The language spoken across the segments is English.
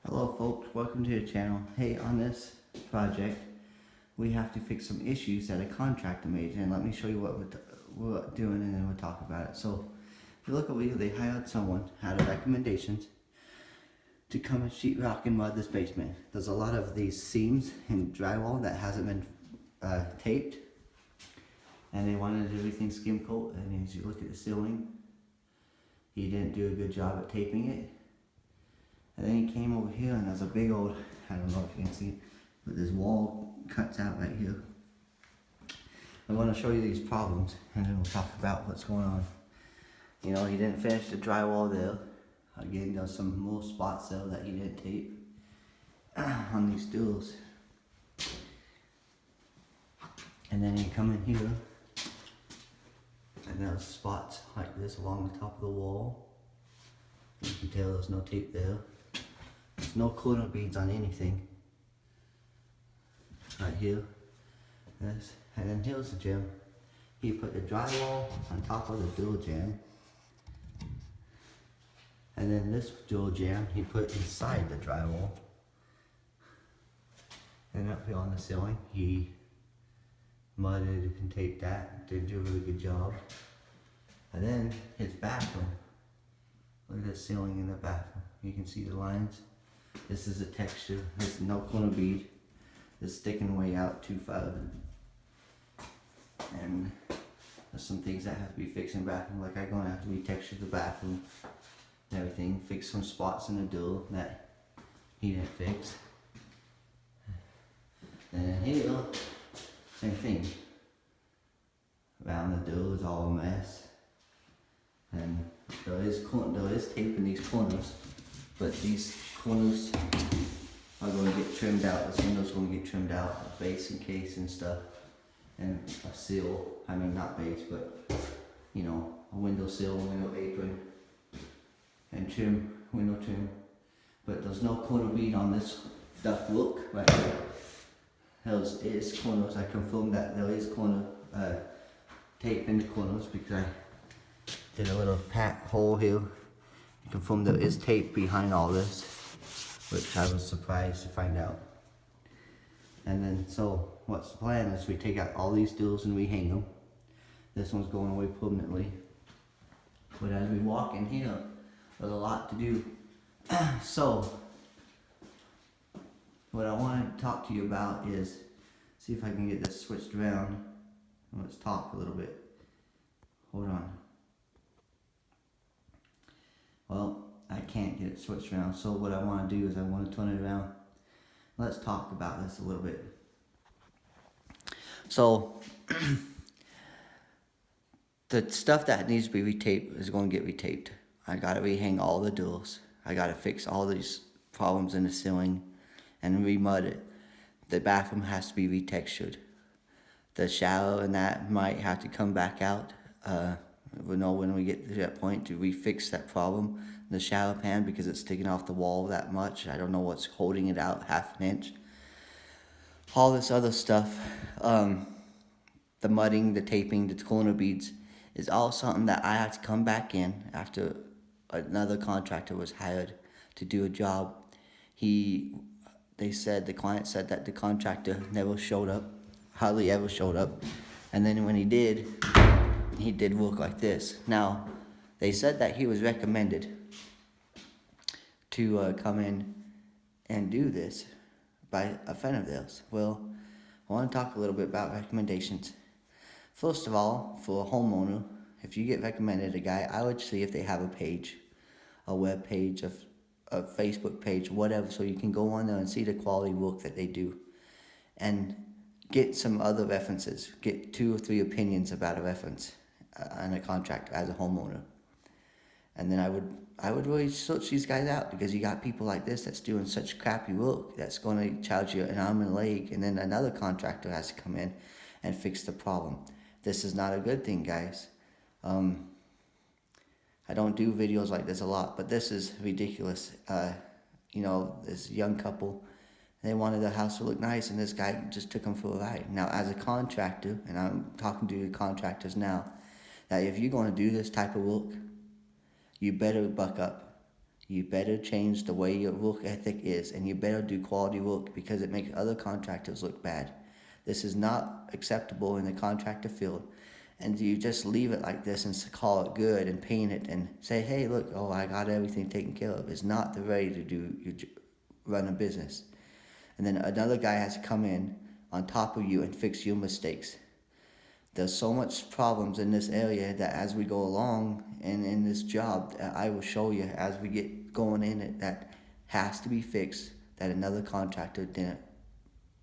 Hello folks, welcome to the channel. Hey, on this project, we have to fix some issues that a contractor made, and let me show you what we're doing and then we'll talk about it. So, if you look over here, they hired someone, had a recommendations, to come and sheetrock and mud this basement. There's a lot of these seams and drywall that hasn't been taped, and they wanted everything skim coat, and as you look at the ceiling, he didn't do a good job at taping it. And then he came over here and there's a big old, I don't know if you can see it, but this wall cuts out right here. I want to show you these problems and then we'll talk about what's going on. You know, he didn't finish the drywall there. Again, there's some more spots there that he didn't tape on these stools. And then you come in here and there's spots like this along the top of the wall. You can tell there's no tape there. There's no corner beads on anything. Right here. This. And then here's the gym. He put the drywall on top of the door jamb. And then this door jamb he put inside the drywall. And up here on the ceiling he mudded and taped that. Did do a really good job. And then his bathroom. Look at the ceiling in the bathroom. You can see the lines. This is a texture. There's no corner bead. It's sticking way out too far. And there's some things that have to be fixed in the bathroom. Like I'm gonna have to retexture the bathroom and everything. Fix some spots in the door that he didn't fix. And here, same thing. Around the door is all a mess. And there is tape in these corners, but these corners are going to get trimmed out. This window's going to get trimmed out, a base and case and stuff, and a sill. I mean, not base, but you know, a window sill, window apron, and trim, window trim. But there's no corner bead on this duct look right here. There is corners. I confirmed that there is corner tape in the corners because I did a little pat hole here. You confirm there is tape behind all this, which I was surprised to find out. And then, so what's the plan is we take out all these stools and we hang them. This one's going away permanently. But as we walk in here, there's a lot to do. So, what I want to talk to you about is, see if I can get this switched around. Let's talk a little bit. Hold on. Well, I can't get it switched around, so what I want to do is I want to turn it around. Let's talk about this a little bit. So, the stuff that needs to be retaped is going to get retaped. I got to rehang all the doors. I got to fix all these problems in the ceiling and remud it. The bathroom has to be retextured. The shower and that might have to come back out. We'll know when we get to that point to refix that problem. The shower pan, because it's sticking off the wall that much. I don't know what's holding it out, half an inch. All this other stuff, the mudding, the taping, the corner beads, is all something that I have to come back in after another contractor was hired to do a job. The client said that the contractor never showed up, hardly ever showed up. And then when he did work like this. Now, they said that he was recommended to come in and do this by a friend of theirs. Well, I want to talk a little bit about recommendations. First of all, for a homeowner, if you get recommended a guy, I would see if they have a page, a web page, a Facebook page, whatever, so you can go on there and see the quality work that they do. And get some other references. Get 2 or 3 opinions about a reference on a contract as a homeowner. And then I would really search these guys out, because you got people like this that's doing such crappy work that's going to charge you an arm and a leg, and then another contractor has to come in and fix the problem. This is not a good thing, guys. I don't do videos like this a lot, but this is ridiculous. You know, this young couple, they wanted their house to look nice, and this guy just took them for a ride. Now, as a contractor, and I'm talking to the contractors now, that if you're going to do this type of work, you better buck up. You better change the way your work ethic is, and you better do quality work because it makes other contractors look bad. This is not acceptable in the contractor field. And you just leave it like this and call it good and paint it and say, hey, look, oh, I got everything taken care of. It's not the way to run a business. And then another guy has to come in on top of you and fix your mistakes. There's so much problems in this area that as we go along and in this job, I will show you as we get going in it, that has to be fixed, that another contractor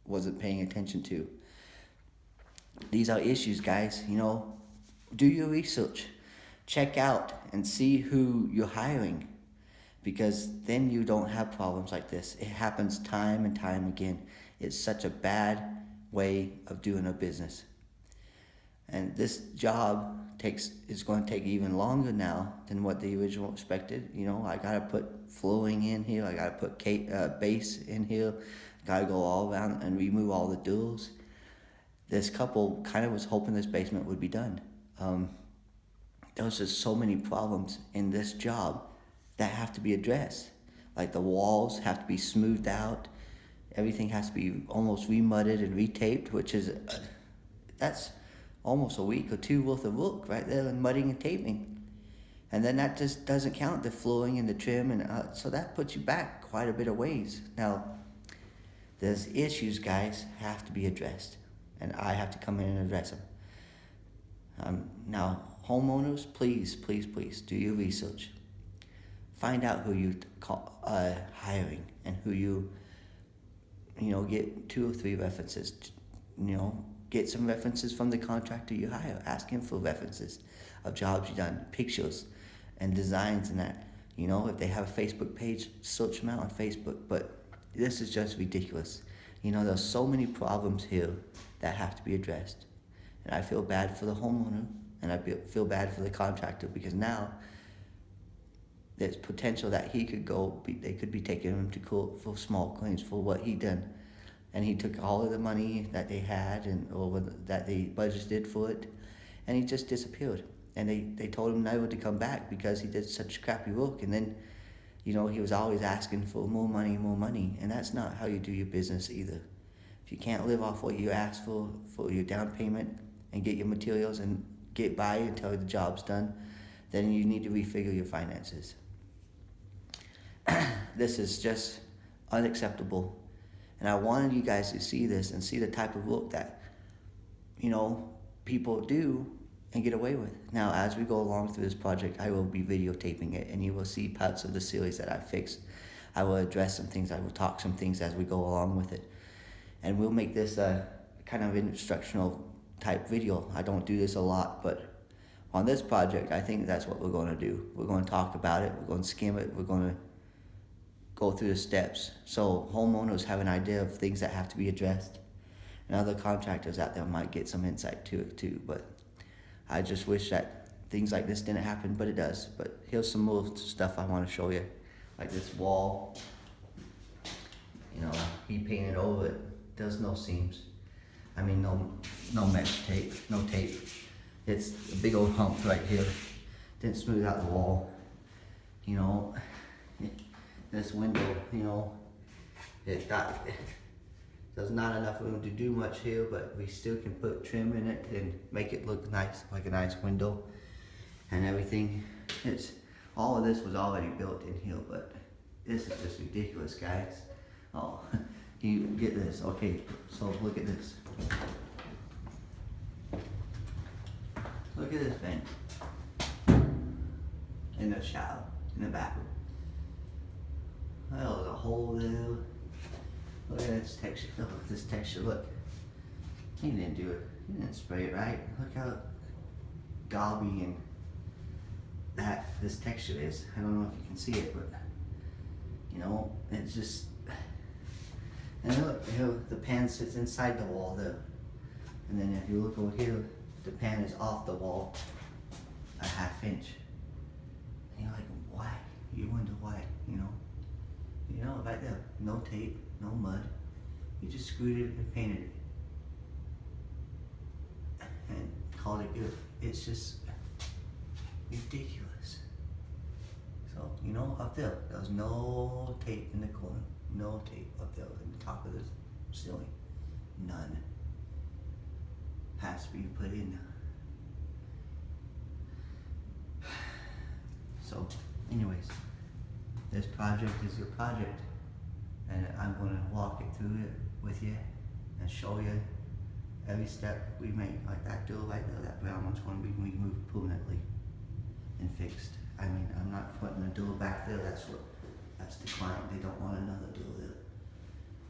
wasn't paying attention to. These are issues, guys. Do your research. Check out and see who you're hiring, because then you don't have problems like this. It happens time and time again. It's such a bad way of doing a business. And this job is going to take even longer now than what the original expected. I got to put flooring in here. I got to put base in here. Got to go all around and remove all the doors. This couple kind of was hoping this basement would be done. There was just so many problems in this job that have to be addressed. Like the walls have to be smoothed out. Everything has to be almost remudded and retaped, which is, that's almost a week or two worth of work right there in mudding and taping. And then that just doesn't count the flooring and the trim, and so that puts you back quite a bit of ways. Now, there's issues, guys, have to be addressed, and I have to come in and address them. Now, homeowners, please do your research. Find out who you hiring and who you get 2 or 3 references. Get some references from the contractor you hire. Ask him for references of jobs you've done, pictures and designs and that. If they have a Facebook page, search them out on Facebook. But this is just ridiculous. There's so many problems here that have to be addressed. And I feel bad for the homeowner, and I feel bad for the contractor, because now there's potential that they could be taking him to court for small claims for what he done. And he took all of the money that they had or that they budgeted for it, and he just disappeared. And they told him never to come back because he did such crappy work. And then, he was always asking for more money, and that's not how you do your business either. If you can't live off what you ask for your down payment and get your materials and get by until the job's done, then you need to refigure your finances. This is just unacceptable. And I wanted you guys to see this and see the type of work that, people do and get away with. Now, as we go along through this project, I will be videotaping it, and you will see parts of the series that I fixed. I will address some things. I will talk some things as we go along with it. And we'll make this a kind of instructional type video. I don't do this a lot, but on this project, I think that's what we're going to do. We're going to talk about it. We're going to skim it. We're going to go through the steps so homeowners have an idea of things that have to be addressed, and other contractors out there might get some insight to it too. But I just wish that things like this didn't happen, but it does. But here's some more stuff I want to show you, like this wall. He painted over it. There's no seams. No mesh tape, no tape. It's a big old hump right here. Didn't smooth out the wall. This window, there's not enough room to do much here, but we still can put trim in it and make it look nice, like a nice window and everything. All of this was already built in here, but this is just ridiculous, guys. Oh, you get this. Okay, so look at this. Look at this thing. In the shower, in the bathroom. Oh, there's a hole there. Look at this texture. Look at this texture. Look. He didn't do it. He didn't spray it right. Look how gobby and this texture is. I don't know if you can see it, but it's just. And look, here the pan sits inside the wall there. And then if you look over here, the pan is off the wall a 1/2 inch. And you're like, why? You wonder why, right there, no tape, no mud. You just screwed it and painted it. And called it good. It's just ridiculous. So, you know, up there. There was no tape in the corner. No tape up there in the top of the ceiling. None. Has to be put in. So, anyways, this project is your project, and I'm going to walk it through it with you and show you every step we make. Like that door right there, that brown one's going to be removed permanently and fixed. I mean, I'm not putting a door back there. That's the client. They don't want another door there.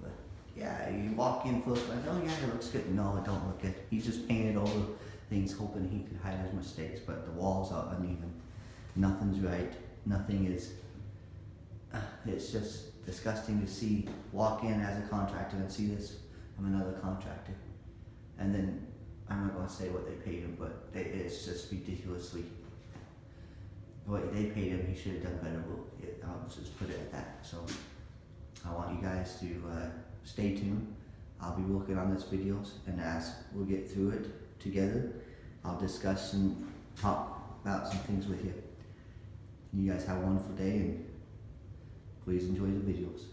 But yeah, you walk in first, like, oh yeah, it looks good. No, it don't look good. He just painted over things, hoping he could hide his mistakes. But the walls are uneven. Nothing's right. Nothing is. It's just disgusting to see. Walk in as a contractor and see this. I'm another contractor, and then I'm not going to say what they paid him, but it's just ridiculously. What they paid him, he should have done better. I'll just put it at that. So I want you guys to stay tuned. I'll be working on this videos, and as we'll get through it together, I'll discuss and talk about some things with you. You guys have a wonderful day, and please enjoy the videos.